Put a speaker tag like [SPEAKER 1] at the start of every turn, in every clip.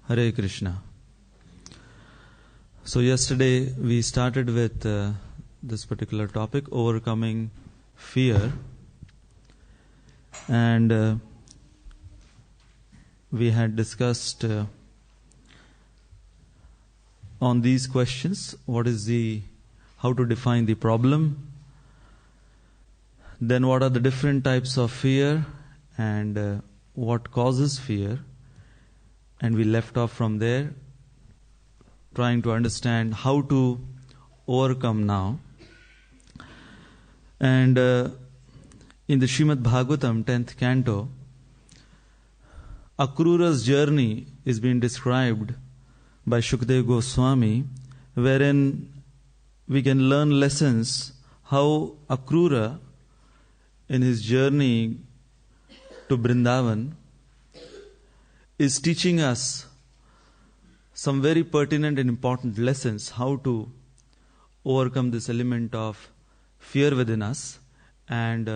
[SPEAKER 1] Hare Krishna. So yesterday we started with this particular topic, overcoming fear, and we had discussed on these questions, how to define the problem, then what are the different types of fear and what causes fear, and we left off from there trying to understand how to overcome now. And in the Srimad Bhagavatam 10th canto, Akrura's journey is being described by Shukdev Goswami, wherein we can learn lessons how Akrura in his journey to Vrindavan is teaching us some very pertinent and important lessons how to overcome this element of fear within us and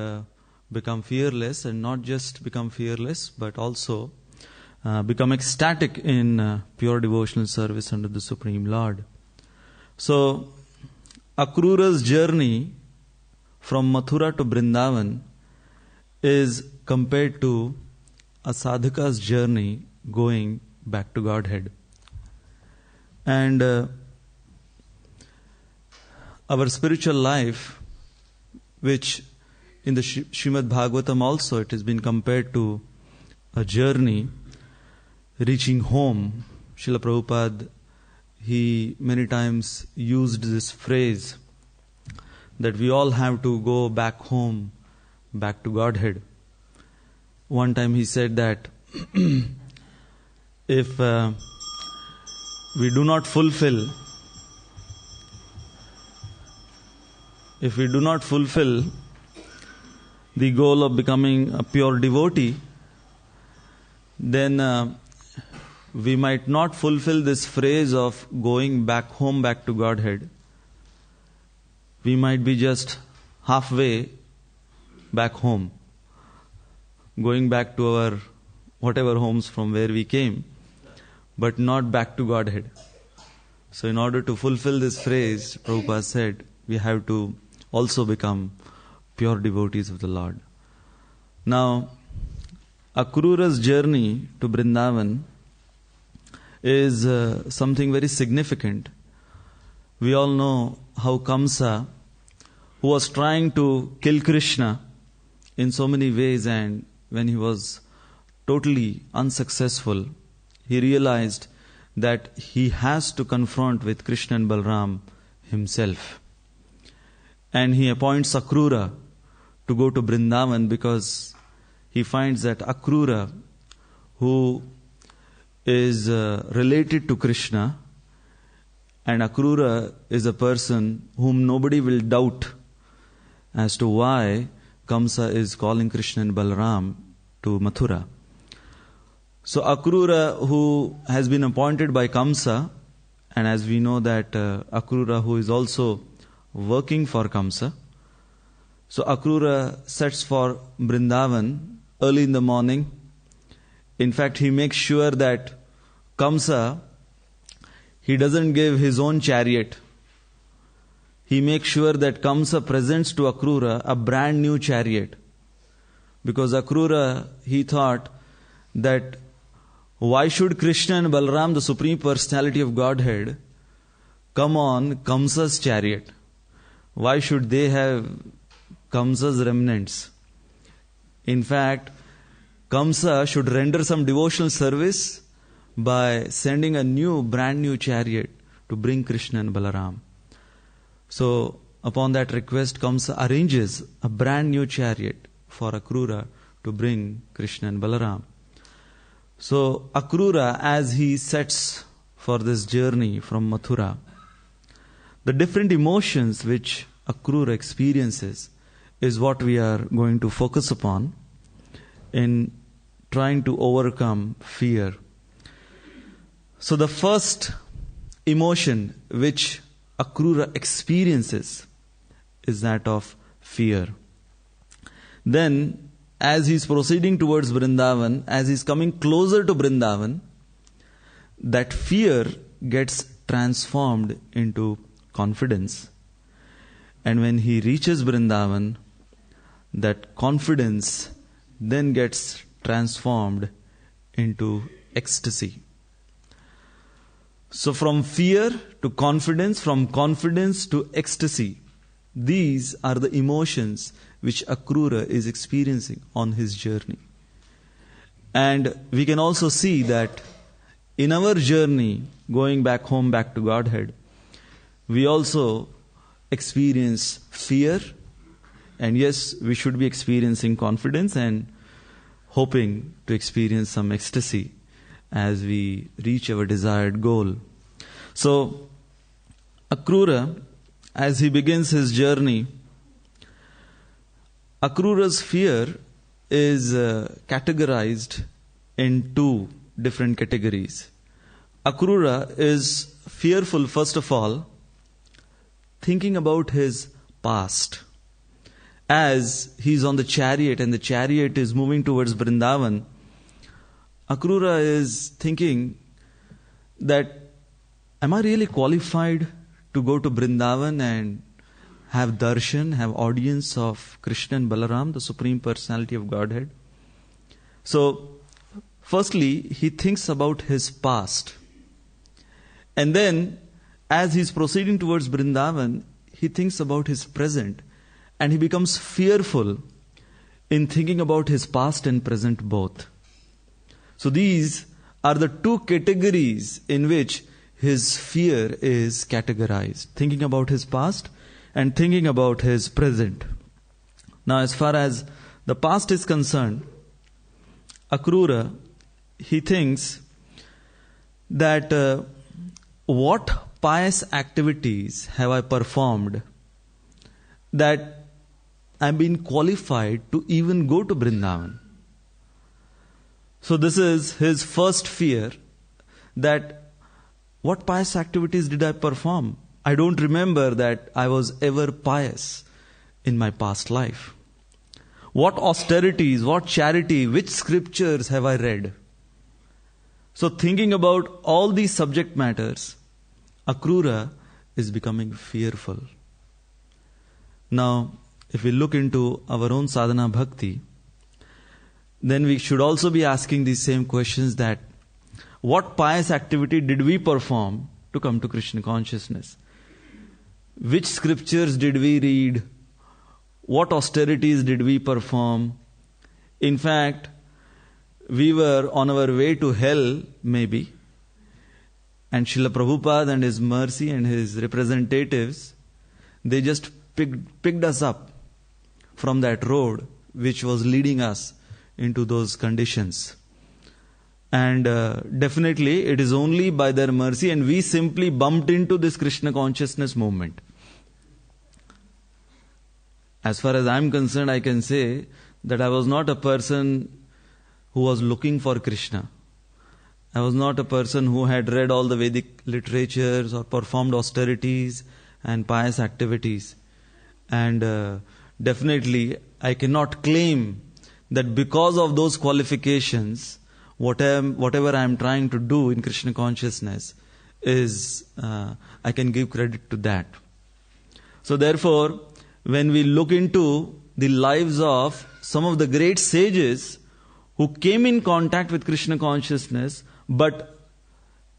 [SPEAKER 1] become fearless, and not just become fearless but also become ecstatic in pure devotional service under the Supreme Lord. So Akrura's journey from Mathura to Vrindavan is compared to a sadhaka's journey going back to Godhead. And our spiritual life, which in the Srimad Bhagavatam also it has been compared to a journey reaching home. Srila Prabhupada, he many times used this phrase that we all have to go back home, back to Godhead. One time he said that if we do not fulfill the goal of becoming a pure devotee, then we might not fulfill this phrase of going back home, back to Godhead. We might be just halfway back home, going back to our whatever homes from where we came, but not back to Godhead. So in order to fulfill this phrase, Prabhupada said, we have to also become pure devotees of the Lord. Now, Akrura's journey to Vrindavan is something very significant. We all know how Kamsa, who was trying to kill Krishna in so many ways, and when he was totally unsuccessful, he realized that he has to confront with Krishna and Balram himself. And he appoints Akrura to go to Vrindavan because he finds that Akrura, who is related to Krishna, and Akrura is a person whom nobody will doubt as to why Kamsa is calling Krishna and Balram to Mathura. So Akrura, who has been appointed by Kamsa, and as we know that Akrura who is also working for Kamsa, so Akrura sets for Vrindavan early in the morning. In fact, he makes sure that Kamsa, he doesn't give his own chariot. He makes sure that Kamsa presents to Akrura a brand new chariot. Because Akrura, he thought that why should Krishna and Balram, the Supreme Personality of Godhead, come on Kamsa's chariot? Why should they have Kamsa's remnants? In fact, Kamsa should render some devotional service by sending a brand new chariot to bring Krishna and Balaram. So, upon that request, Kamsa arranges a brand new chariot for Akrura to bring Krishna and Balaram. So, Akrura, as he sets for this journey from Mathura, the different emotions which Akrura experiences is what we are going to focus upon in trying to overcome fear. So the first emotion which Akrura experiences is that of fear. Then, as he is proceeding towards Vrindavan, as he is coming closer to Vrindavan, that fear gets transformed into confidence. And when he reaches Vrindavan, that confidence then gets transformed into ecstasy. So from fear to confidence, from confidence to ecstasy, these are the emotions which Akrura is experiencing on his journey. And we can also see that in our journey, going back home, back to Godhead, we also experience fear. And yes, we should be experiencing confidence and hoping to experience some ecstasy as we reach our desired goal. So, Akrura, as he begins his journey, Akrura's fear is categorized in two different categories. Akrura is fearful, first of all, thinking about his past. As he's on the chariot and the chariot is moving towards Vrindavan, Akrura is thinking that, am I really qualified to go to Vrindavan and have darshan, have audience of Krishna and Balaram, the Supreme Personality of Godhead? So, firstly, he thinks about his past. And then, as he's proceeding towards Vrindavan, he thinks about his present. And he becomes fearful in thinking about his past and present both. So these are the two categories in which his fear is categorized. Thinking about his past and thinking about his present. Now as far as the past is concerned, Akrura, he thinks that what pious activities have I performed that I've been qualified to even go to Vrindavan. So this is his first fear, that what pious activities did I perform? I don't remember that I was ever pious in my past life. What austerities, what charity, which scriptures have I read? So thinking about all these subject matters, Akrura is becoming fearful. Now, if we look into our own sadhana bhakti, then we should also be asking these same questions, that what pious activity did we perform to come to Krishna consciousness? Which scriptures did we read? What austerities did we perform? In fact, we were on our way to hell, maybe, and Srila Prabhupada and his mercy and his representatives, they just picked us up from that road which was leading us into those conditions. And definitely it is only by their mercy, and we simply bumped into this Krishna consciousness movement. As far as I am concerned, I can say that I was not a person who was looking for Krishna. I was not a person who had read all the Vedic literatures or performed austerities and pious activities. And definitely, I cannot claim that because of those qualifications, whatever I am trying to do in Krishna consciousness is, I can give credit to that. So therefore, when we look into the lives of some of the great sages who came in contact with Krishna consciousness but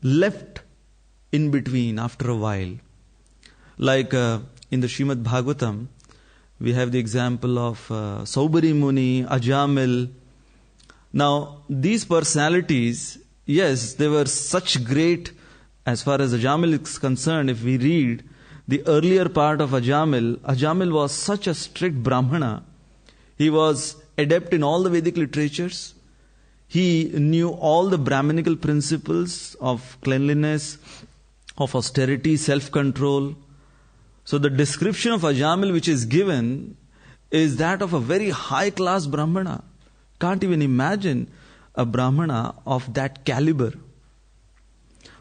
[SPEAKER 1] left in between after a while, like in the Srimad Bhagavatam, we have the example of Saubari Muni, Ajamil. Now, these personalities, yes, they were such great, as far as Ajamil is concerned. If we read the earlier part of Ajamil was such a strict Brahmana. He was adept in all the Vedic literatures. He knew all the Brahminical principles of cleanliness, of austerity, self-control. So the description of Ajamil which is given is that of a very high-class Brahmana. Can't even imagine a Brahmana of that caliber.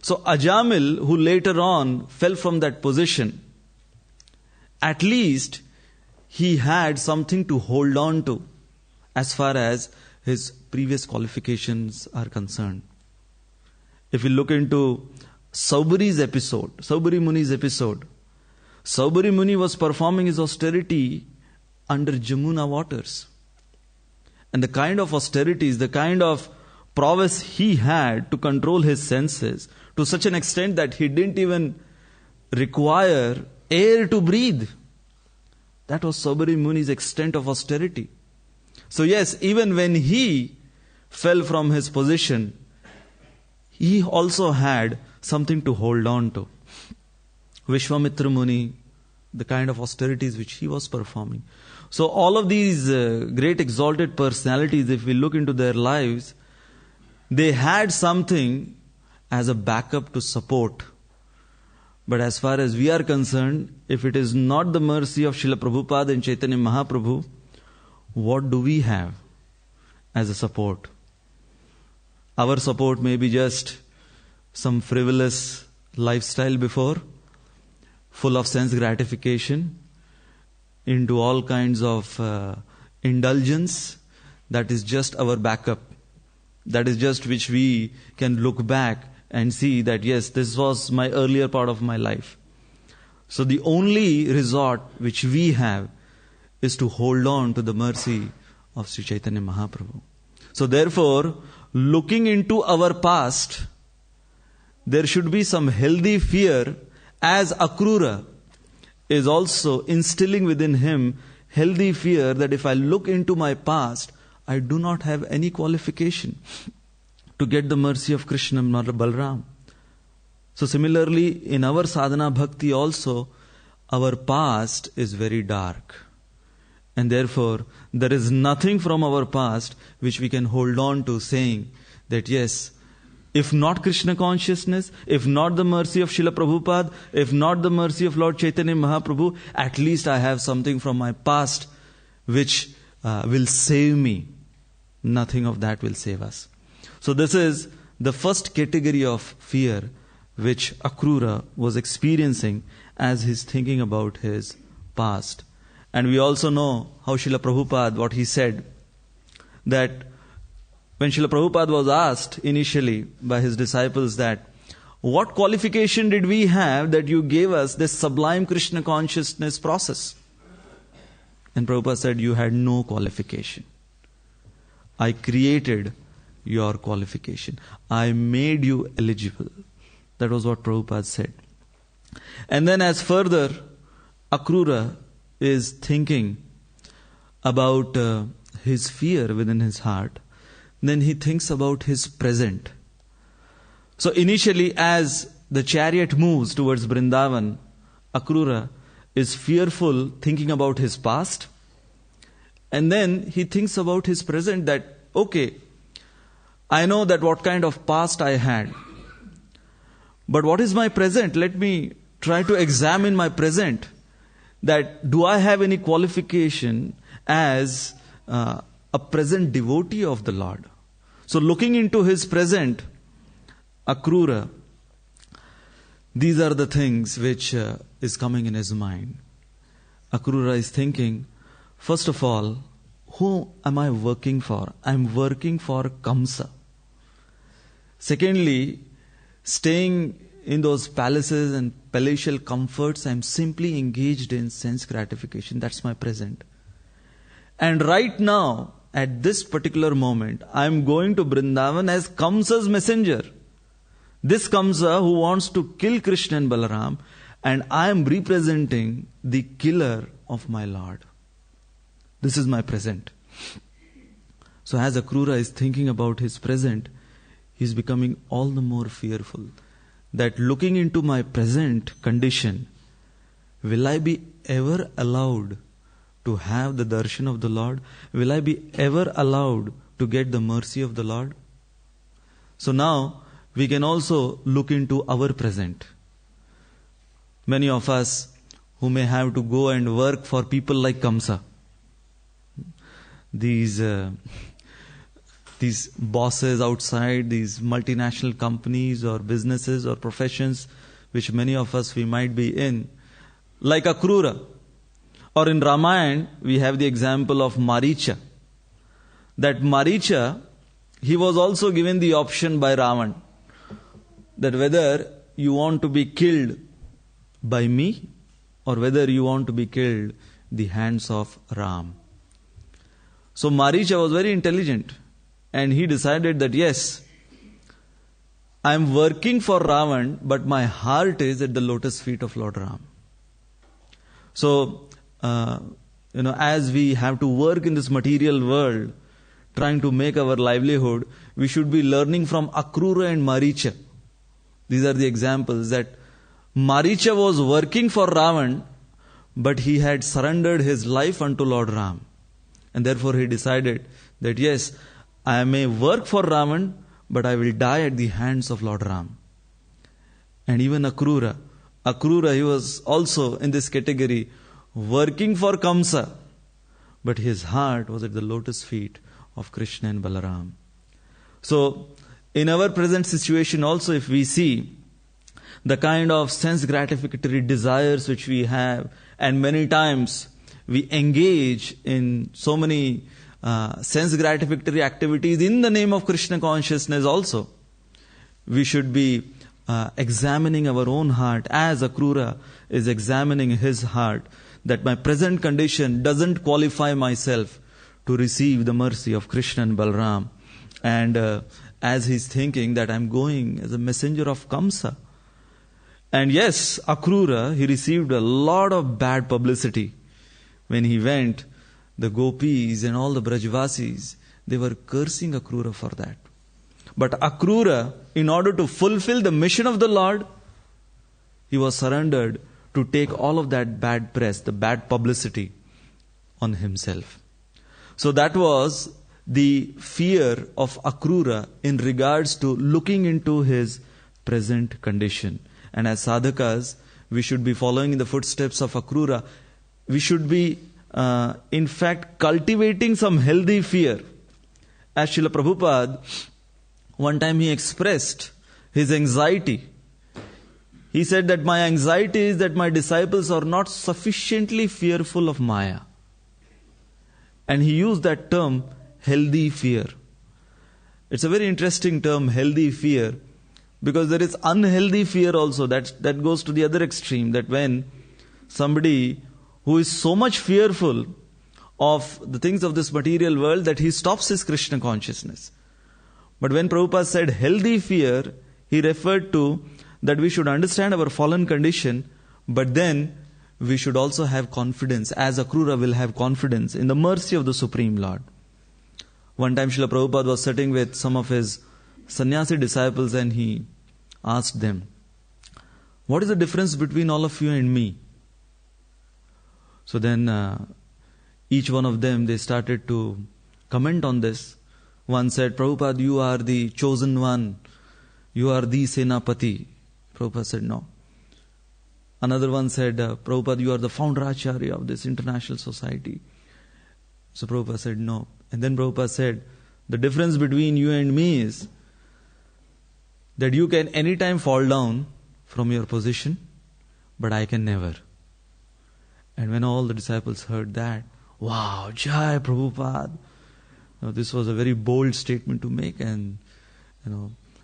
[SPEAKER 1] So Ajamil, who later on fell from that position, at least he had something to hold on to as far as his previous qualifications are concerned. If we look into Saubari Muni's episode, Saubari Muni was performing his austerity under Jamuna waters. And the kind of austerities, the kind of prowess he had to control his senses to such an extent that he didn't even require air to breathe. That was Saubari Muni's extent of austerity. So yes, even when he fell from his position, he also had something to hold on to. Vishwamitra Muni, the kind of austerities which he was performing. So all of these great exalted personalities, if we look into their lives, they had something as a backup to support. But as far as we are concerned, if it is not the mercy of Srila Prabhupada and Chaitanya Mahaprabhu, what do we have as a support? Our support may be just some frivolous lifestyle before, full of sense gratification, into all kinds of indulgence. That is just our backup. That is just which we can look back and see that yes, this was my earlier part of my life. So the only resort which we have is to hold on to the mercy of Sri Chaitanya Mahaprabhu. So therefore, looking into our past, there should be some healthy fear, as Akrura is also instilling within him healthy fear that if I look into my past, I do not have any qualification to get the mercy of Krishna and Balram. So similarly, in our sadhana bhakti also, our past is very dark. And therefore, there is nothing from our past which we can hold on to, saying that yes, if not Krishna consciousness, if not the mercy of Srila Prabhupada, if not the mercy of Lord Chaitanya Mahaprabhu, at least I have something from my past which will save me. Nothing of that will save us. So this is the first category of fear which Akrura was experiencing as he's thinking about his past. And we also know how Srila Prabhupada, what he said, that when Srila Prabhupada was asked initially by his disciples that, what qualification did we have that you gave us this sublime Krishna consciousness process? And Prabhupada said, you had no qualification. I created your qualification. I made you eligible. That was what Prabhupada said. And then as further, Akrura is thinking about his fear within his heart. Then he thinks about his present. So initially, as the chariot moves towards Vrindavan, Akrura is fearful, thinking about his past. And then he thinks about his present, that, okay, I know that what kind of past I had. But what is my present? Let me try to examine my present. That do I have any qualification as a present devotee of the Lord? So looking into his present, Akrura, these are the things which is coming in his mind. Akrura is thinking, first of all, who am I working for? I am working for Kamsa. Secondly, staying in those palaces and palatial comforts, I am simply engaged in sense gratification. That's my present. And right now, at this particular moment, I am going to Vrindavan as Kamsa's messenger. This Kamsa who wants to kill Krishna and Balaram, and I am representing the killer of my Lord. This is my present. So as Akrura is thinking about his present, he is becoming all the more fearful that looking into my present condition, will I be ever allowed to have the darshan of the Lord? Will I be ever allowed to get the mercy of the Lord? So now we can also look into our present. Many of us who may have to go and work for people like Kamsa, these bosses outside, these multinational companies or businesses or professions which many of us we might be in, like Akrura. Or in Ramayana, we have the example of Maricha. That Maricha, he was also given the option by Ravan. that whether you want to be killed by me or whether you want to be killed the hands of Ram. So Maricha was very intelligent and he decided that yes, I am working for Ravan, but my heart is at the lotus feet of Lord Ram. So, as we have to work in this material world, trying to make our livelihood, we should be learning from Akrura and Maricha. These are the examples that Maricha was working for Ravan, but he had surrendered his life unto Lord Ram. And therefore he decided that yes, I may work for Ravan, but I will die at the hands of Lord Ram. And even Akrura, he was also in this category, working for Kamsa, but his heart was at the lotus feet of Krishna and Balaram. So, in our present situation also, if we see the kind of sense gratificatory desires which we have, and many times we engage in so many sense gratificatory activities in the name of Krishna consciousness also, we should be examining our own heart as Akrura is examining his heart, that my present condition doesn't qualify myself to receive the mercy of Krishna and Balaram. And as he's thinking that I'm going as a messenger of Kamsa. And yes, Akrura, he received a lot of bad publicity. When he went, the gopis and all the Brajvasis, they were cursing Akrura for that. But Akrura, in order to fulfill the mission of the Lord, he was surrendered to take all of that bad press, the bad publicity on himself. So that was the fear of Akrura in regards to looking into his present condition. And as sadhakas, we should be following in the footsteps of Akrura. We should be, in fact, cultivating some healthy fear. As Srila Prabhupada, one time he expressed his anxiety. He said that my anxiety is that my disciples are not sufficiently fearful of Maya. And he used that term, healthy fear. It's a very interesting term, healthy fear, because there is unhealthy fear also. That goes to the other extreme, that when somebody who is so much fearful of the things of this material world that he stops his Krishna consciousness. But when Prabhupada said healthy fear, he referred to that we should understand our fallen condition, but then we should also have confidence, as Akrura will have confidence in the mercy of the Supreme Lord. One time Srila Prabhupada was sitting with some of his sannyasi disciples and he asked them, what is the difference between all of you and me? So then each one of them, they started to comment on this. One said, Prabhupada, you are the chosen one. You are the Senapati. Prabhupada said, no. Another one said, Prabhupada, you are the founder acharya of this international society. So Prabhupada said, no. And then Prabhupada said, the difference between you and me is that you can anytime fall down from your position, but I can never. And when all the disciples heard that, wow, Jai Prabhupada. This was a very bold statement to make, and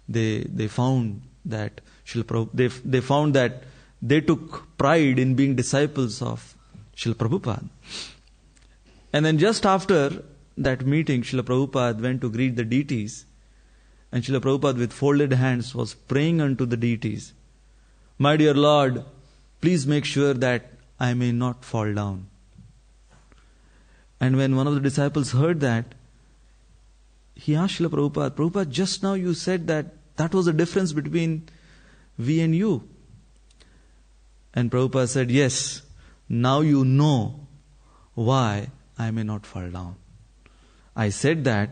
[SPEAKER 1] they found that they found that they took pride in being disciples of Srila Prabhupada. And then just after that meeting, Srila Prabhupada went to greet the deities, and Srila Prabhupada with folded hands was praying unto the deities, my dear Lord, please make sure that I may not fall down. And when one of the disciples heard that, he asked Srila Prabhupada, Prabhupada, just now you said that was the difference between we and you. And Prabhupada said, yes, now you know why I may not fall down. I said that,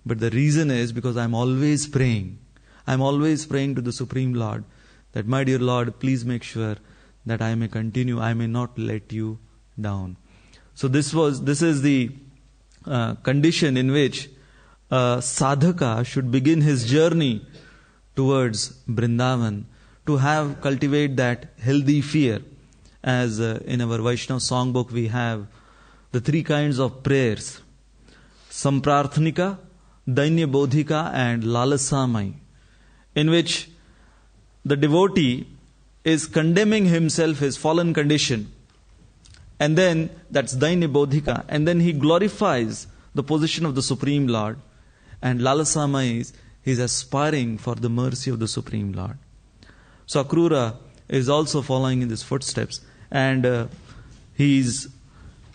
[SPEAKER 1] but the reason is because I'm always praying. I'm always praying to the Supreme Lord that, my dear Lord, please make sure that I may continue, I may not let you down. So this is the condition in which sadhaka should begin his journey towards Vrindavan, to cultivate that healthy fear. As in our Vaishnava songbook we have the three kinds of prayers: Samprarthanika, Dainya Bodhika and Lalasamai, in which the devotee is condemning himself, his fallen condition. And then, that's Daini Bodhika. And then he glorifies the position of the Supreme Lord. And Lalasama is, he's aspiring for the mercy of the Supreme Lord. So Akrura is also following in his footsteps. And he's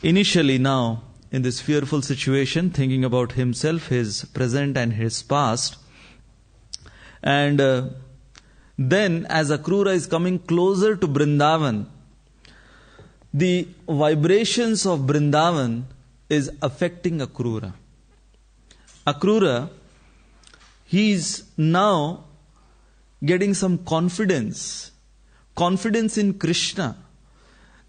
[SPEAKER 1] initially now in this fearful situation, thinking about himself, his present and his past. And then as Akrura is coming closer to Vrindavan, the vibrations of Vrindavan is affecting Akrura. Akrura, he's now getting some confidence in Krishna,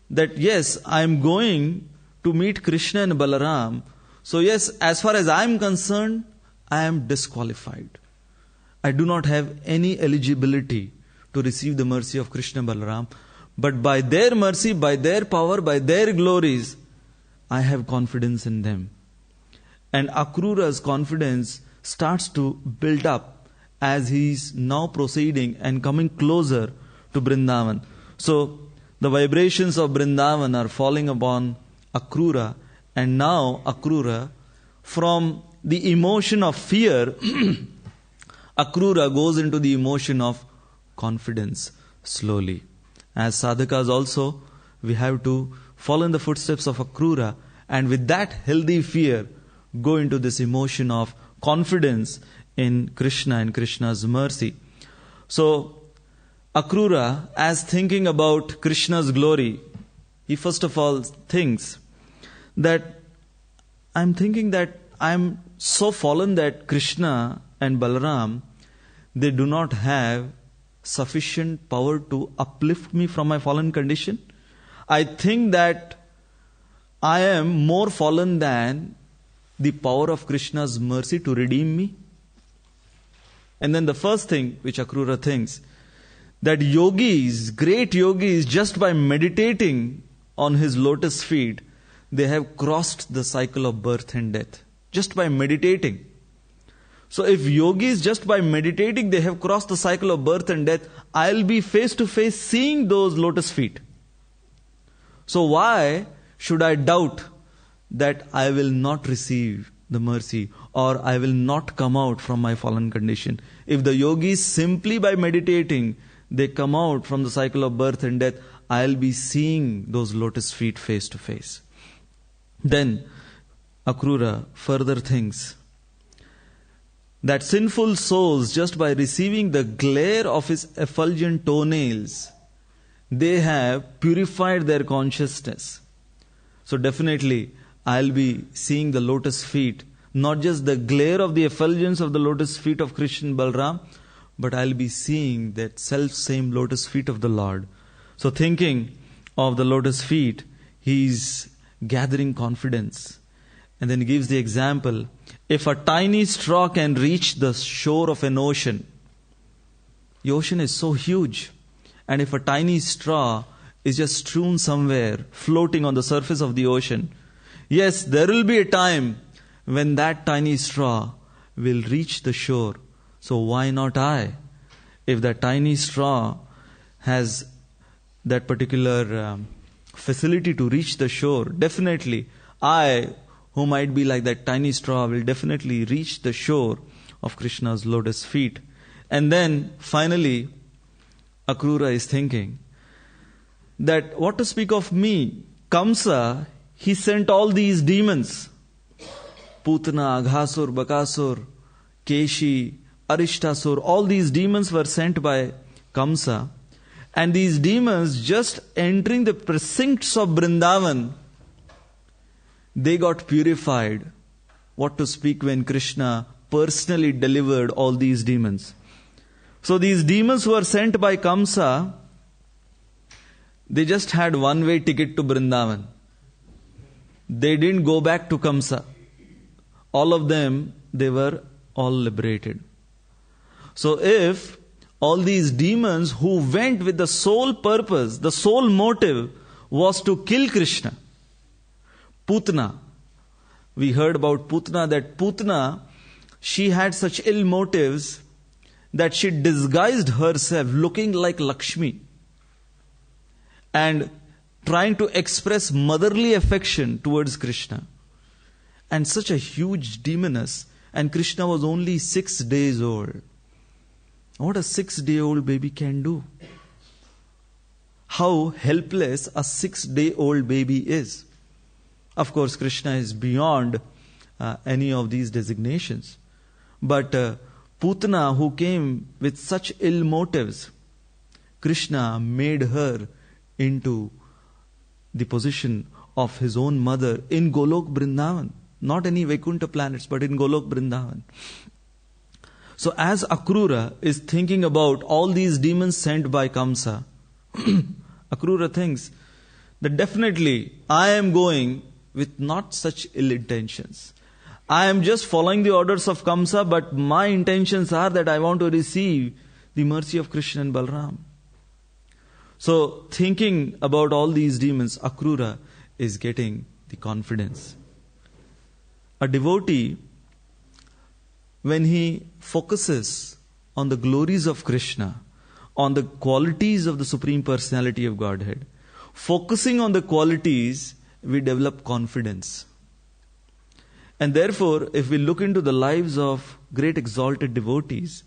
[SPEAKER 1] that yes, I am going to meet Krishna and Balaram. So yes, as far as I am concerned, I am disqualified. I do not have any eligibility to receive the mercy of Krishna and Balaram. But by their mercy, by their power, by their glories, I have confidence in them. And Akrura's confidence starts to build up as he is now proceeding and coming closer to Vrindavan. So the vibrations of Vrindavan are falling upon Akrura, and now Akrura, from the emotion of fear, Akrura goes into the emotion of confidence slowly. As sadhakas also, we have to follow in the footsteps of Akrura, and with that healthy fear, go into this emotion of confidence in Krishna and Krishna's mercy. So, Akrura, as thinking about Krishna's glory, he first of all thinks that I'm thinking that I'm so fallen that Krishna and Balaram, they do not have sufficient power to uplift me from my fallen condition. I think that I am more fallen than the power of Krishna's mercy to redeem me. And then the first thing which Akrura thinks, that yogis, great yogis, just by meditating on his lotus feet, they have crossed the cycle of birth and death. Just by meditating. So if yogis, just by meditating, they have crossed the cycle of birth and death, I'll be face to face seeing those lotus feet. So why should I doubt that I will not receive the mercy, or I will not come out from my fallen condition? If the yogis simply by meditating, they come out from the cycle of birth and death, I'll be seeing those lotus feet face to face. Then Akrura further thinks that sinful souls, just by receiving the glare of his effulgent toenails, they have purified their consciousness. So definitely, I'll be seeing the lotus feet, not just the glare of the effulgence of the lotus feet of Krishna and Balaram, but I'll be seeing that self-same lotus feet of the Lord. So thinking of the lotus feet, he's gathering confidence. And then he gives the example, if a tiny straw can reach the shore of an ocean, the ocean is so huge, and if a tiny straw is just strewn somewhere, floating on the surface of the ocean, yes, there will be a time when that tiny straw will reach the shore. So why not I? If that tiny straw has that particular facility to reach the shore, definitely I, who might be like that tiny straw, will definitely reach the shore of Krishna's lotus feet. And then finally, Akrura is thinking that what to speak of me? Kamsa, he sent all these demons. Putana, Aghasur, Bakasur, Keshi, Arishtasur, all these demons were sent by Kamsa. And these demons, just entering the precincts of Vrindavan, they got purified. What to speak when Krishna personally delivered all these demons. So these demons who were sent by Kamsa, they just had one-way ticket to Vrindavan. They didn't go back to Kamsa. All of them, they were all liberated. So if all these demons who went with the sole purpose, the sole motive was to kill Krishna, Putana, we heard about Putana, that Putana, she had such ill motives that she disguised herself looking like Lakshmi and trying to express motherly affection towards Krishna. And such a huge demoness, and Krishna was only 6 days old. What a 6-day-old baby can do. How helpless a 6-day-old baby is. Of course, Krishna is beyond any of these designations. But Putana, who came with such ill motives, Krishna made her into the position of his own mother in Golok Vrindavan. Not any Vaikuntha planets, but in Golok Vrindavan. So as Akrura is thinking about all these demons sent by Kamsa, Akrura thinks that definitely I am going with not such ill intentions. I am just following the orders of Kamsa, but my intentions are that I want to receive the mercy of Krishna and Balram. So thinking about all these demons, Akrura is getting the confidence. A devotee, when he focuses on the glories of Krishna, on the qualities of the Supreme Personality of Godhead, focusing on the qualities, we develop confidence. And therefore, if we look into the lives of great exalted devotees,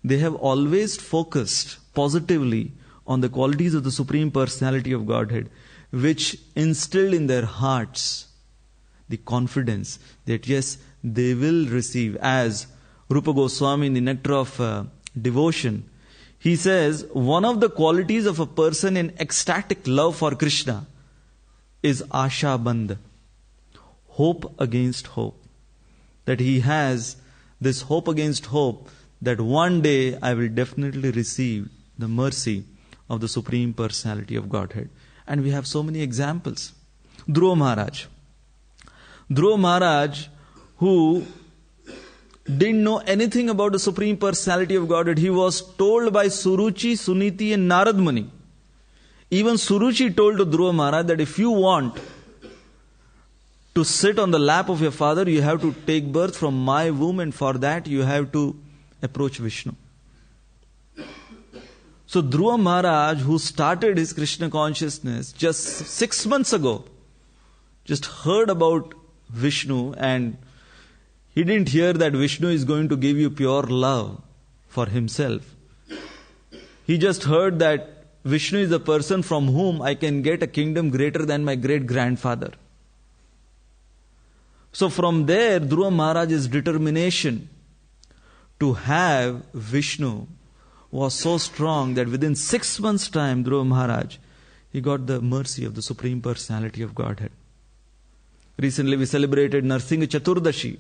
[SPEAKER 1] they have always focused positively on the qualities of the Supreme Personality of Godhead, which instilled in their hearts the confidence that yes, they will receive. As Rupa Goswami in the Nectar of Devotion, he says, one of the qualities of a person in ecstatic love for Krishna is Asha Bandh, hope against hope. That he has this hope against hope that one day I will definitely receive the mercy of the Supreme Personality of Godhead. And we have so many examples. Dhruva Maharaj. Dhruva Maharaj, who didn't know anything about the Supreme Personality of Godhead, he was told by Suruchi, Suniti and Narad Muni. Even Suruchi told to Dhruva Maharaj that if you want to sit on the lap of your father, you have to take birth from my womb, and for that you have to approach Vishnu. So Dhruva Maharaj, who started his Krishna consciousness just 6 months ago, just heard about Vishnu, and he didn't hear that Vishnu is going to give you pure love for himself. He just heard that Vishnu is a person from whom I can get a kingdom greater than my great-grandfather. So from there, Dhruva Maharaj's determination to have Vishnu was so strong that within 6 months' time, Dhruva Maharaj, he got the mercy of the Supreme Personality of Godhead. Recently we celebrated Narsingh Chaturdashi.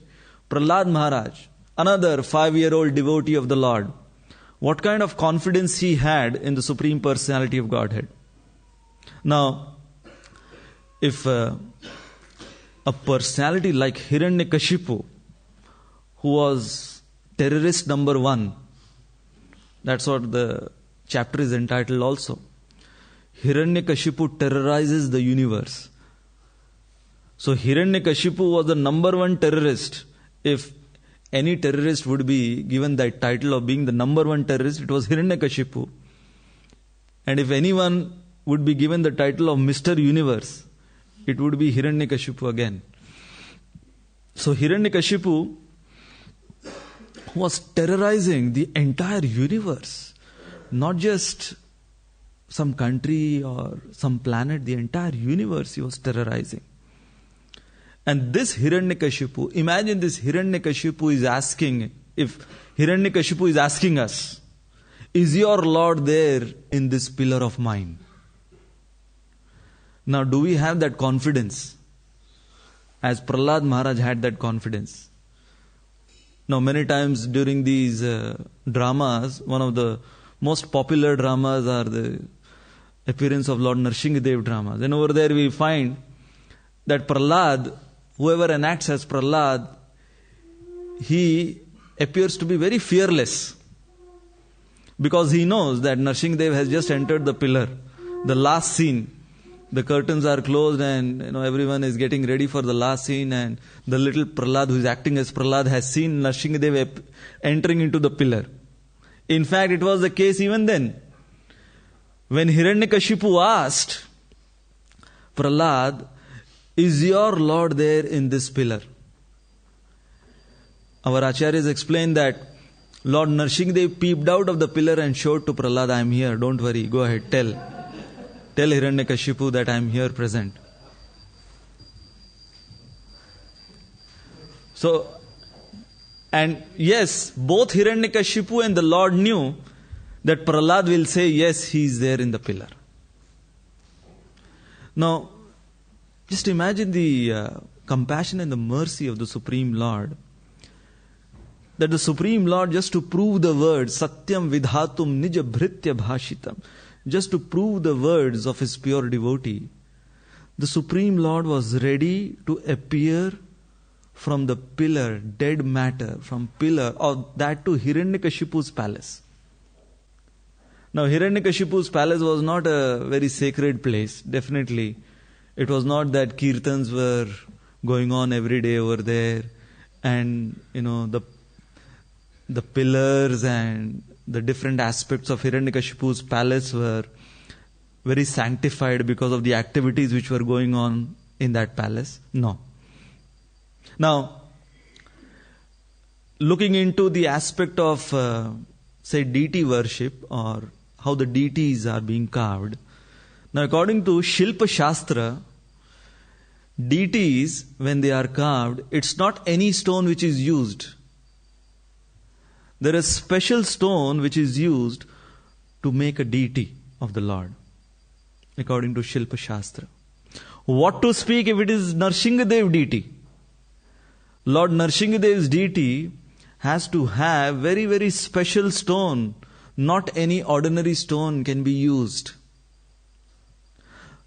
[SPEAKER 1] Prahlad Maharaj, another 5-year-old devotee of the Lord. What kind of confidence he had in the Supreme Personality of Godhead. Now, if a personality like Hiranyakashipu, who was terrorist number 1, that's what the chapter is entitled also. Hiranyakashipu terrorizes the universe. So Hiranyakashipu was the number 1 terrorist. If any terrorist would be given that title of being the number 1 terrorist, it was Hiranyakashipu. And if anyone would be given the title of Mr. Universe, it would be Hiranyakashipu again. So Hiranyakashipu was terrorizing the entire universe. Not just some country or some planet, the entire universe he was terrorizing. And this Hiranyakashipu, imagine this Hiranyakashipu is asking, if Hiranyakashipu is asking us, is your Lord there in this pillar of mine? Now, do we have that confidence? As Prahlad Maharaj had that confidence. Now, many times during these dramas, one of the most popular dramas are the appearance of Lord Narsinghadev dramas. And over there we find that Prahlad, whoever enacts as Prahlad, he appears to be very fearless. Because he knows that Narsinghadev has just entered the pillar. The last scene. The curtains are closed and everyone is getting ready for the last scene, and the little Prahlad who is acting as Prahlad has seen Narsinghadev entering into the pillar. In fact, it was the case even then. When Hiranyakashipu asked Prahlad, is your Lord there in this pillar? Our acharyas explained that Lord Narsingdev peeped out of the pillar and showed to Prahlad, I am here, don't worry, go ahead, tell Hiranyakashipu that I am here present. So, and yes, both Hiranyakashipu and the Lord knew that Prahlad will say, yes, he is there in the pillar. Now, just imagine the compassion and the mercy of the Supreme Lord. That the Supreme Lord, just to prove the words, Satyam Vidhatum Nija Bhritya Bhashitam, just to prove the words of his pure devotee, the Supreme Lord was ready to appear from the pillar, dead matter, from pillar, or that to Hiranyakashipu's palace. Now, Hiranyakashipu's palace was not a very sacred place, definitely. It was not that kirtans were going on every day over there, and the pillars and the different aspects of Hiranyakashipu's palace were very sanctified because of the activities which were going on in that palace. No. Now, looking into the aspect of, say, deity worship, or how the deities are being carved. Now, according to Shilpa Shastra, deities, when they are carved, it's not any stone which is used. There is special stone which is used to make a deity of the Lord, according to Shilpa Shastra. What to speak if it is Narsinghadev deity? Lord Narsinghdev's deity has to have very, very special stone. Not any ordinary stone can be used.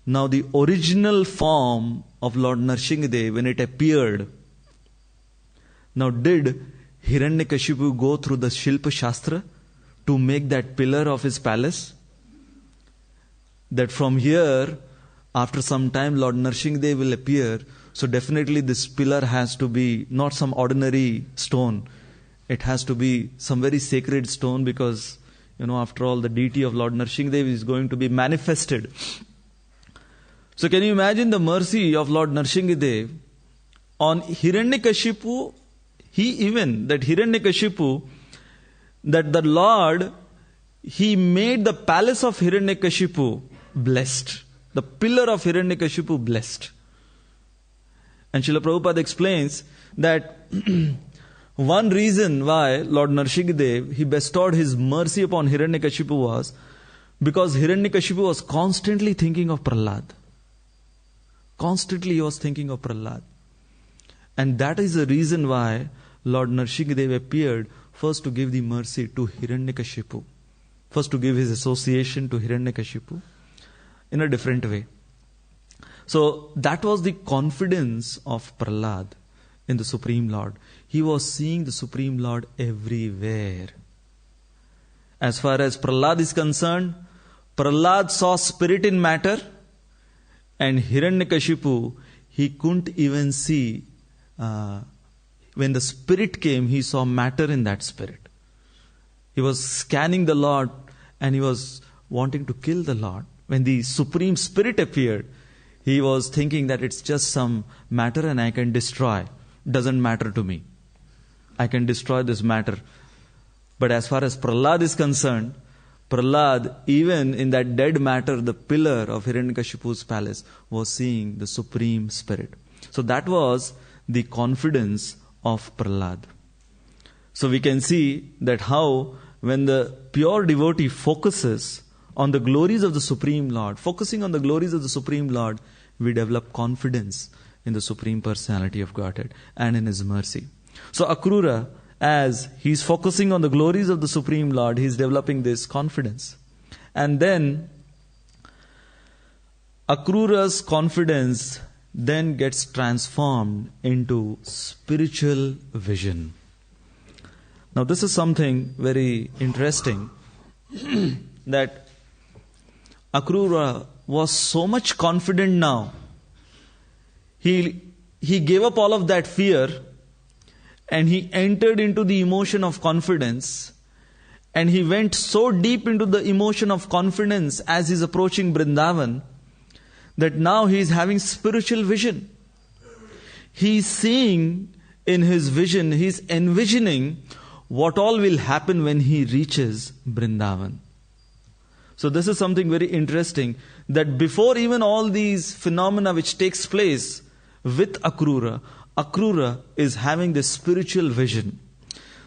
[SPEAKER 1] Now, the original form of Lord Narsinghadev, when it appeared, now did Hiranyakashipu go through the Shilpa Shastra to make that pillar of his palace? That from here, after some time, Lord Narsinghadev will appear. So definitely this pillar has to be not some ordinary stone. It has to be some very sacred stone, because, after all, the deity of Lord Narsinghadev is going to be manifested. So can you imagine the mercy of Lord Narsinghadev on Hiranyakashipu? That the Lord, he made the palace of Hiranyakashipu blessed. The pillar of Hiranyakashipu blessed. And Srila Prabhupada explains that one reason why Lord Narsinghadev, he bestowed his mercy upon Hiranyakashipu was because Hiranyakashipu was constantly thinking of Prahlad. Constantly he was thinking of Prahlad. And that is the reason why Lord Narsinghadev appeared first to give the mercy to Hiranyakashipu. First to give his association to Hiranyakashipu in a different way. So that was the confidence of Prahlad in the Supreme Lord. He was seeing the Supreme Lord everywhere. As far as Prahlad is concerned, Prahlad saw spirit in matter, and Hiranyakashipu, he couldn't even see. When the spirit came, he saw matter in that spirit. He was scanning the Lord and he was wanting to kill the Lord. When the Supreme Spirit appeared, he was thinking that it's just some matter and I can destroy. Doesn't matter to me. I can destroy this matter. But as far as Prahlad is concerned, Prahlad, even in that dead matter, the pillar of Hiranyakashipu's palace, was seeing the Supreme Spirit. So that was the confidence of Prahlad. So we can see that how when the pure devotee focuses on the glories of the Supreme Lord, focusing on the glories of the Supreme Lord, we develop confidence in the Supreme Personality of Godhead and in His mercy. So Akrura, as he's focusing on the glories of the Supreme Lord, he's developing this confidence. And then Akrura's confidence then gets transformed into spiritual vision. Now this is something very interesting, that Akrura was so much confident now. He gave up all of that fear and he entered into the emotion of confidence, And he went so deep into the emotion of confidence as he's approaching Vrindavan that now he is having spiritual vision. He is seeing in his vision, he is envisioning what all will happen when he reaches Vrindavan. So this is something very interesting, that before even all these phenomena which takes place with Akrura, Akrura is having this spiritual vision.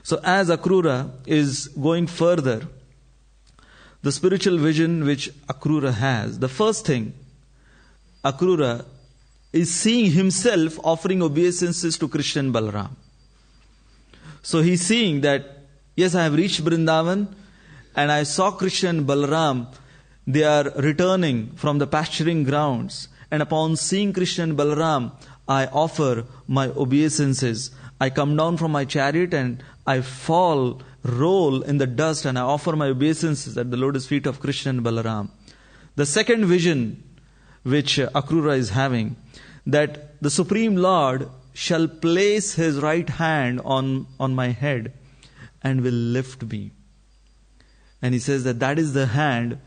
[SPEAKER 1] So as Akrura is going further, the spiritual vision which Akrura has, the first thing, Akrura is seeing himself offering obeisances to Krishna and Balaram. So he's seeing that, yes, I have reached Vrindavan and I saw Krishna and Balaram, they are returning from the pasturing grounds. And upon seeing Krishna and Balaram, I offer my obeisances. I come down from my chariot and I roll in the dust and I offer my obeisances at the lotus feet of Krishna and Balaram. The second vision which Akrura is having, that the Supreme Lord shall place His right hand on my head and will lift me. And he says that is the hand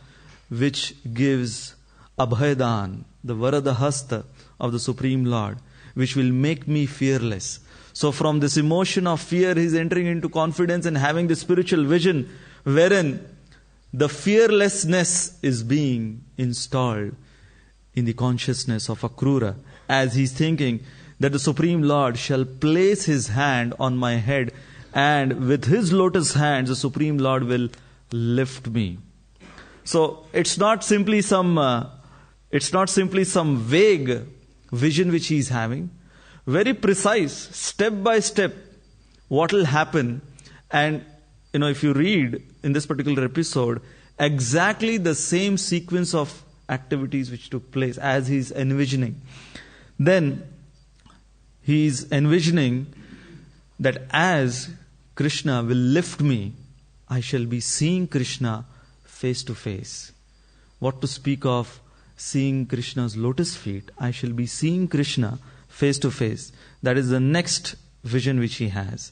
[SPEAKER 1] which gives Abhayadan, the Varada Hasta of the Supreme Lord, which will make me fearless. So from this emotion of fear, he is entering into confidence and having the spiritual vision wherein the fearlessness is being installed in the consciousness of Akrura, as he is thinking that the Supreme Lord shall place His hand on my head and with His lotus hands the Supreme Lord will lift me. So it's not simply some vague vision which he is having. Very precise, step by step, what will happen. And if you read in this particular episode, exactly the same sequence of activities which took place as he is envisioning. Then he is envisioning that as Krishna will lift me, I shall be seeing Krishna face to face. What to speak of seeing Krishna's lotus feet? I shall be seeing Krishna face to face. That is the next vision which he has.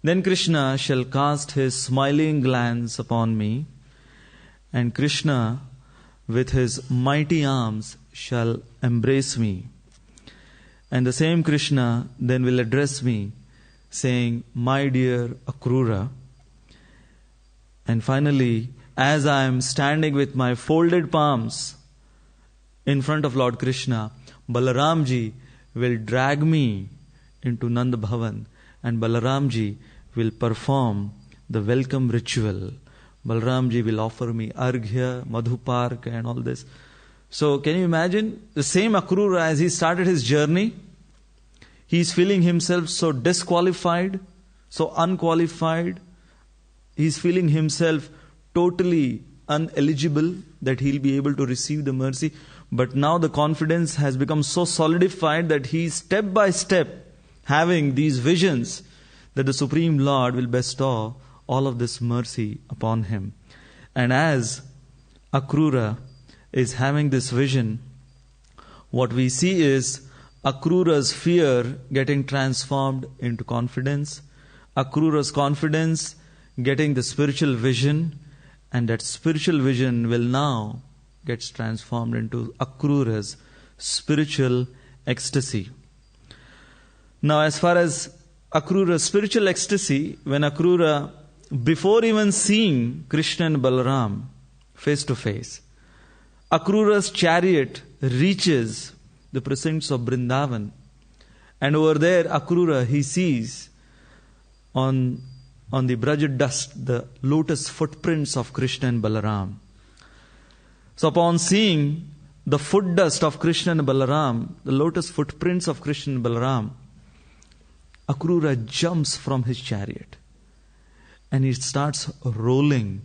[SPEAKER 1] Then Krishna shall cast his smiling glance upon me, and Krishna with his mighty arms shall embrace me. And the same Krishna then will address me, saying, "My dear Akrura." And finally, as I am standing with my folded palms in front of Lord Krishna, Balaramji will drag me into Nand Bhavan, and Balaramji will perform the welcome ritual. Balaramji will offer me Arghya, Madhupark and all this. So can you imagine the same Akrura as he started his journey? He is feeling himself so disqualified, so unqualified. He is feeling himself totally uneligible that he'll be able to receive the mercy. But now the confidence has become so solidified that he is step by step having these visions that the Supreme Lord will bestow all of this mercy upon him. And as Akrura is having this vision, what we see is Akrura's fear getting transformed into confidence, Akrura's confidence getting the spiritual vision, and that spiritual vision will now gets transformed into Akrura's spiritual ecstasy. Now, as far as Akrura's spiritual ecstasy, when Akrura, before even seeing Krishna and Balaram face to face, Akrura's chariot reaches the precincts of Vrindavan, and over there Akrura, he sees on the Braj dust the lotus footprints of Krishna and Balaram. So upon seeing the foot dust of Krishna and Balaram, the lotus footprints of Krishna and Balaram, Akrura jumps from his chariot and he starts rolling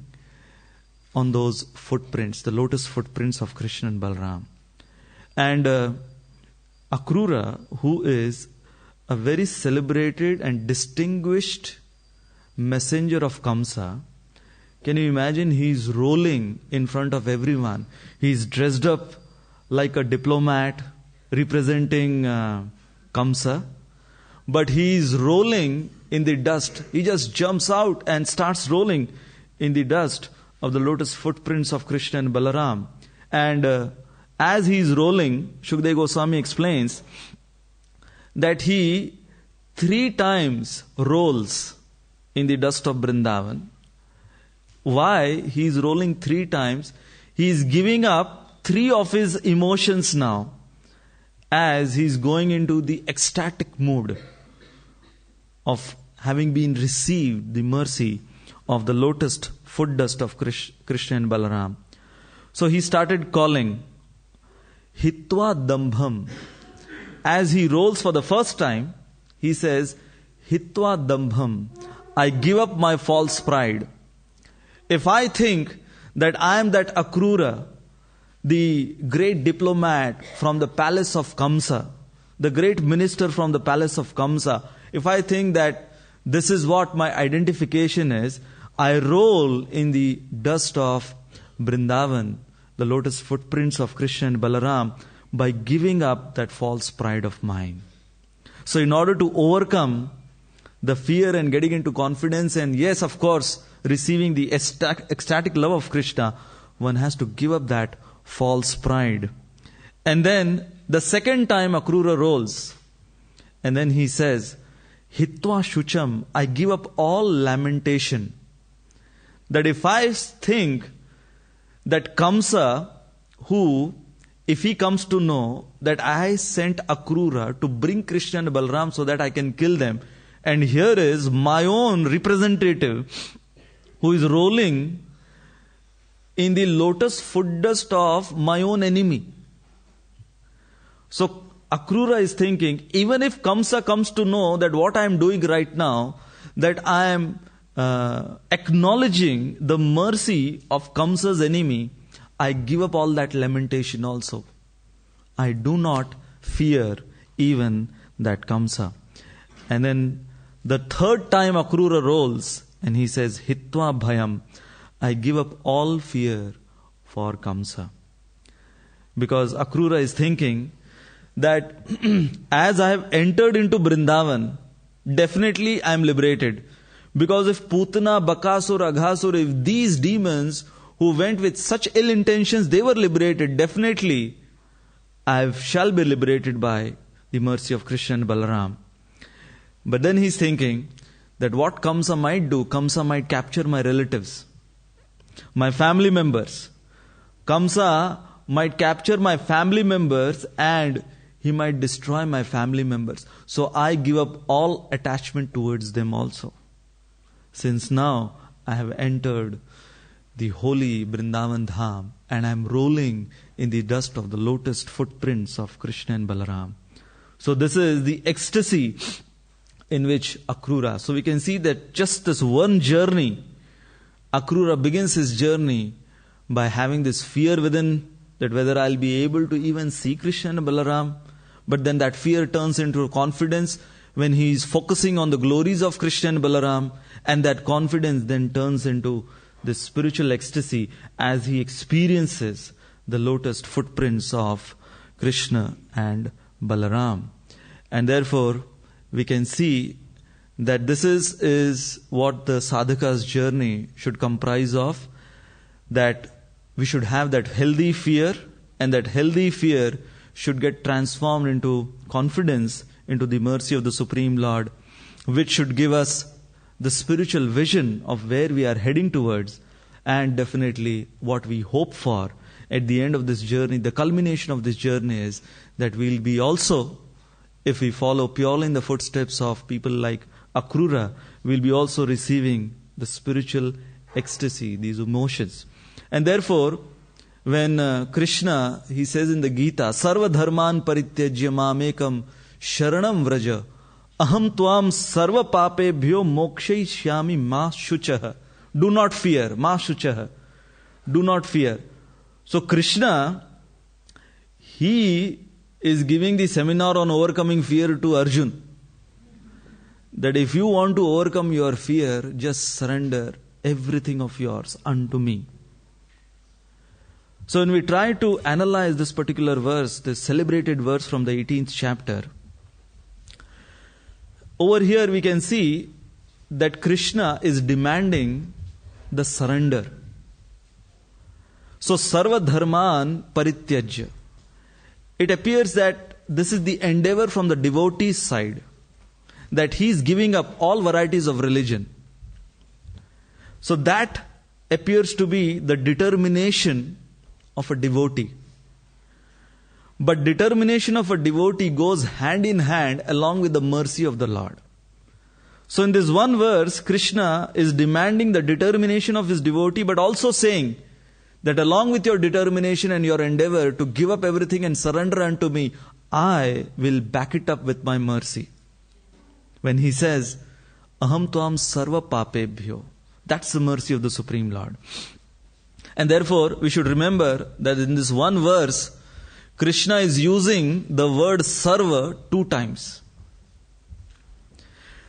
[SPEAKER 1] on those footprints, the lotus footprints of Krishna and Balaram. And Akrura, who is a very celebrated and distinguished messenger of Kamsa, can you imagine? He is rolling in front of everyone. He is dressed up like a diplomat representing Kamsa, but he is rolling in the dust. He just jumps out and starts rolling in the dust of the lotus footprints of Krishna and Balaram. And as he is rolling, Shukdev Goswami explains that he 3 times rolls in the dust of Vrindavan. Why he is rolling 3 times? He is giving up 3 of his emotions now, as he is going into the ecstatic mood of having been received the mercy of the lotus foot dust of Krishna and Balaram. So he started calling Hitva Dambham. As he rolls for the first time, he says, Hitva Dambham, I give up my false pride. If I think that I am that Akrura, the great diplomat from the palace of Kamsa, the great minister from the palace of Kamsa, if I think that this is what my identification is, I roll in the dust of Vrindavan, the lotus footprints of Krishna and Balaram, by giving up that false pride of mine. So in order to overcome the fear and getting into confidence, and yes, of course, receiving the ecstatic love of Krishna, one has to give up that false pride. And then the second time Akrura rolls, and then he says, Hitva Shucham, I give up all lamentation. That if I think that Kamsa, who, if he comes to know that I sent Akrura to bring Krishna and Balaram so that I can kill them, and here is my own representative who is rolling in the lotus foot dust of my own enemy. So Akrura is thinking, even if Kamsa comes to know that what I am doing right now, that I am acknowledging the mercy of Kamsa's enemy, I give up all that lamentation also. I do not fear even that Kamsa. And then the third time Akrura rolls and he says, Hitva Bhayam, I give up all fear for Kamsa. Because Akrura is thinking that as I have entered into Vrindavan, definitely I am liberated. Because if Putana, Bakasur, Aghasur, if these demons who went with such ill intentions, they were liberated, definitely I shall be liberated by the mercy of Krishna and Balaram. But then he's thinking that what Kamsa might do, Kamsa might capture my relatives, my family members. Kamsa might capture my family members and he might destroy my family members. So I give up all attachment towards them also. Since now I have entered the holy Vrindavan Dham and I am rolling in the dust of the lotus footprints of Krishna and Balaram. So this is the ecstasy in which Akrura. So we can see that just this one journey, Akrura begins his journey by having this fear within, that whether I'll be able to even see Krishna and Balaram. But then that fear turns into confidence when he is focusing on the glories of Krishna and Balaram, and that confidence then turns into this spiritual ecstasy as he experiences the lotus footprints of Krishna and Balaram. And therefore, we can see that this is what the sadhaka's journey should comprise of, that we should have that healthy fear, and that healthy fear should get transformed into confidence into the mercy of the Supreme Lord, which should give us the spiritual vision of where we are heading towards, and definitely what we hope for at the end of this journey. The culmination of this journey is that we'll be also, if we follow purely in the footsteps of people like Akrura, we'll be also receiving the spiritual ecstasy, these emotions. And therefore, when Krishna, he says in the Gita, Sarva dharman parityajya mamekam sharanam vraja aham tvam sarva papebhyo mokshaishyami ma shuchah. Do not fear, ma shuchah. Do not fear. So Krishna, he is giving the seminar on overcoming fear to Arjun. That if you want to overcome your fear, just surrender everything of yours unto me. So when we try to analyze this particular verse, this celebrated verse from the 18th chapter, over here we can see that Krishna is demanding the surrender. So, sarva dharman parityajya. It appears that this is the endeavor from the devotee's side, that he is giving up all varieties of religion. So that appears to be the determination of a devotee. But determination of a devotee goes hand in hand along with the mercy of the Lord. So in this one verse, Krishna is demanding the determination of his devotee, but also saying that along with your determination and your endeavor to give up everything and surrender unto me, I will back it up with my mercy. When he says, Aham tvam sarva papebhyo, that's the mercy of the Supreme Lord. And therefore, we should remember that in this one verse, Krishna is using the word sarva 2 times.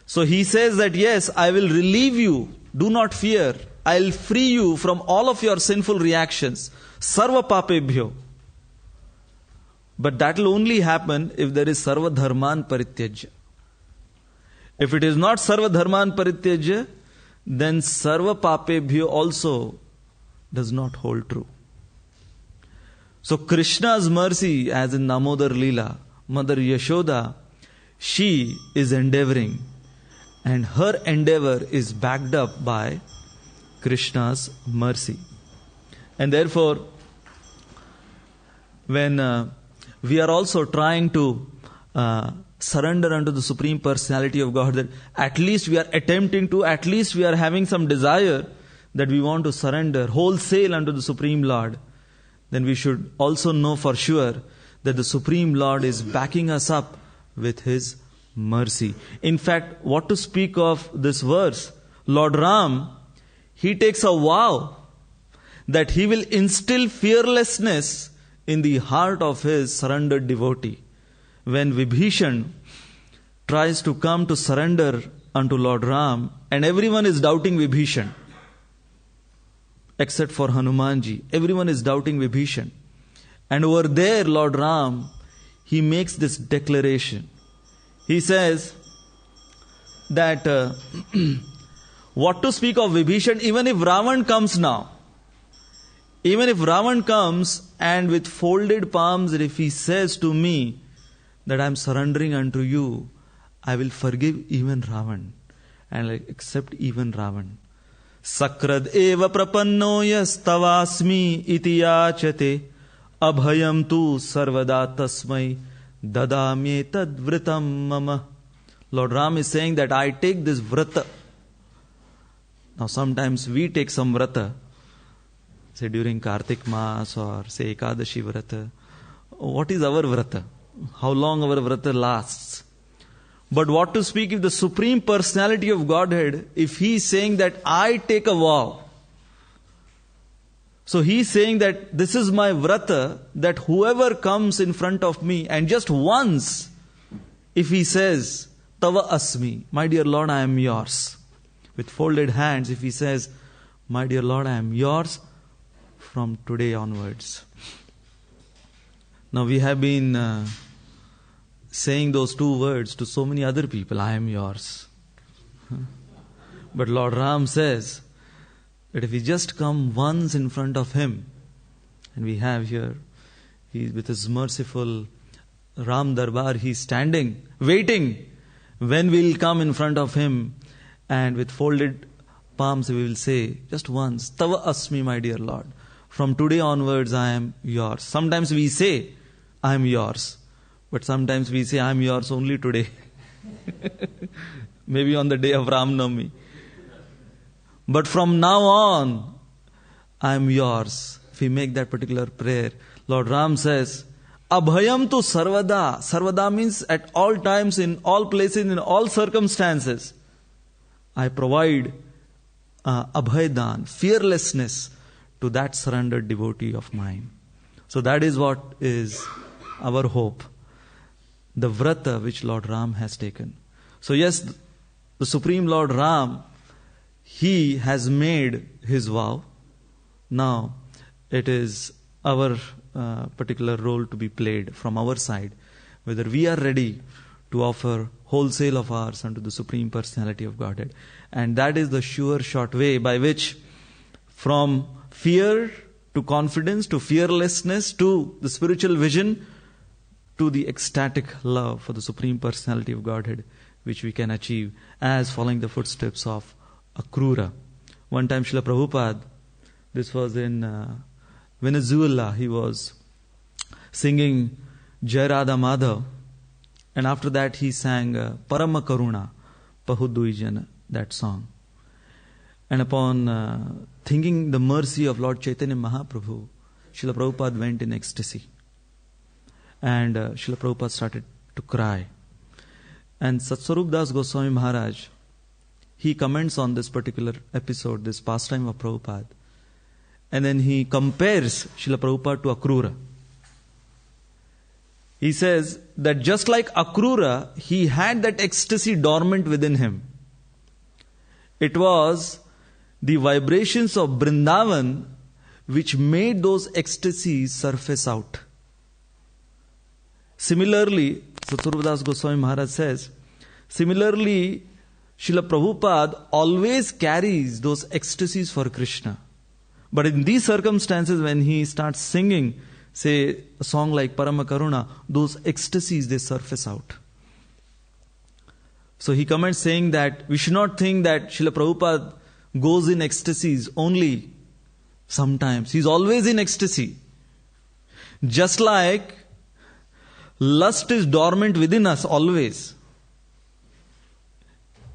[SPEAKER 1] So he says that yes, I will relieve you, do not fear, I will free you from all of your sinful reactions. Sarva papebhyo. But that will only happen if there is sarva dharman parityajya. If it is not sarva dharman parityajya, then sarva papebhyo also does not hold true. So Krishna's mercy, as in Namodar Leela, Mother Yashoda, she is endeavoring, and her endeavor is backed up by Krishna's mercy. And therefore, when we are also trying to surrender unto the Supreme Personality of Godhead, at least we are attempting to, at least we are having some desire that we want to surrender wholesale unto the Supreme Lord, then we should also know for sure that the Supreme Lord is backing us up with His mercy. In fact, what to speak of this verse? Lord Ram, He takes a vow that He will instill fearlessness in the heart of His surrendered devotee. When Vibhishan tries to come to surrender unto Lord Ram, and everyone is doubting Vibhishan, except for Hanumanji. Everyone is doubting Vibhishan. And over there, Lord Ram, He makes this declaration. He says that what to speak of Vibhishan, even if Ravan comes now, even if Ravan comes and with folded palms, if he says to me that I am surrendering unto you, I will forgive even Ravan and I accept even Ravan. Sakrad eva prapanno yastavasmi iti yachate abhayam tu sarvada tasmai dadamye tadvritam mama. Lord Ram is saying that I take this vrata. Now sometimes we take some vrata, say during Kartik Maas or say Ekadashi vrata. What is our vrata? How long our vrata lasts? But what to speak if the Supreme Personality of Godhead, if He is saying that I take a vow. So He is saying that this is my vrata, that whoever comes in front of me and just once, if he says, Tava asmi, my dear Lord, I am yours. With folded hands, if he says, my dear Lord, I am yours from today onwards. Now we have been saying those 2 words to so many other people, I am yours. But Lord Ram says that if we just come once in front of Him, and we have here, He with His merciful Ram Darbar, He is standing, waiting when we will come in front of Him, and with folded palms we will say, just once, Tava asmi, my dear Lord. From today onwards I am yours. Sometimes we say, I am yours. But sometimes we say, I am yours only today. Maybe on the day of Ram Navami. But from now on, I am yours. If we make that particular prayer, Lord Ram says, Abhayam tu sarvada. Sarvada means at all times, in all places, in all circumstances. I provide abhaydan, fearlessness to that surrendered devotee of mine. So that is what is our hope. The vrata which Lord Ram has taken. So yes, the Supreme Lord Ram, He has made His vow. Now, it is our particular role to be played from our side, whether we are ready to offer wholesale of ours unto the Supreme Personality of Godhead. And that is the sure, short way by which From fear to confidence, to fearlessness, to the spiritual vision, to the ecstatic love for the Supreme Personality of Godhead, which we can achieve as following the footsteps of Akrura. One time Srila Prabhupada, this was in Venezuela, he was singing Jai Radha Madhav, and after that he sang Parama Karuna, Pahuduijana, that song. And upon thinking the mercy of Lord Chaitanya Mahaprabhu, Srila Prabhupada went in ecstasy. And Srila Prabhupada started to cry. And Satswarup Das Goswami Maharaj, he comments on this particular episode, this pastime of Prabhupada. And then he compares Srila Prabhupada to Akrura. He says that just like Akrura, he had that ecstasy dormant within him. It was the vibrations of Vrindavan which made those ecstasies surface out. Similarly, Satswarup Das Goswami Maharaj says, similarly, Srila Prabhupada always carries those ecstasies for Krishna. But in these circumstances, when he starts singing, say, a song like Parama Karuna, those ecstasies, they surface out. So he comments saying that we should not think that Srila Prabhupada goes in ecstasies only sometimes. He's always in ecstasy. Just like lust is dormant within us always.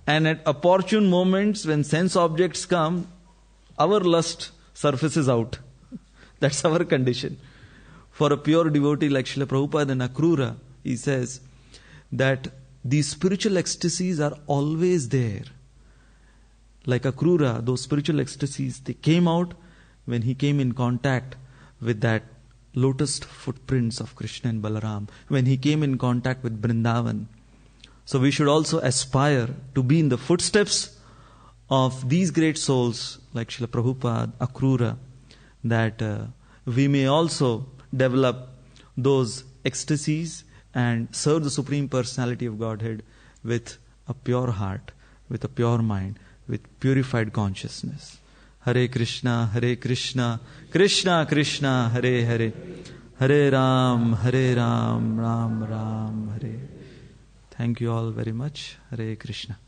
[SPEAKER 1] And at opportune moments when sense objects come, our lust surfaces out. That's our condition. For a pure devotee like Srila Prabhupada and Akrura, he says that these spiritual ecstasies are always there. Like Akrura, those spiritual ecstasies, they came out when he came in contact with that lotus footprints of Krishna and Balaram, when he came in contact with Vrindavan. So we should also aspire to be in the footsteps of these great souls like Srila Prabhupada, Akrura, that we may also develop those ecstasies and serve the Supreme Personality of Godhead with a pure heart, with a pure mind, with purified consciousness. Hare Krishna, Krishna Krishna, Hare Hare, Hare Ram, Ram Ram, Hare. Thank you all very much. Hare Krishna.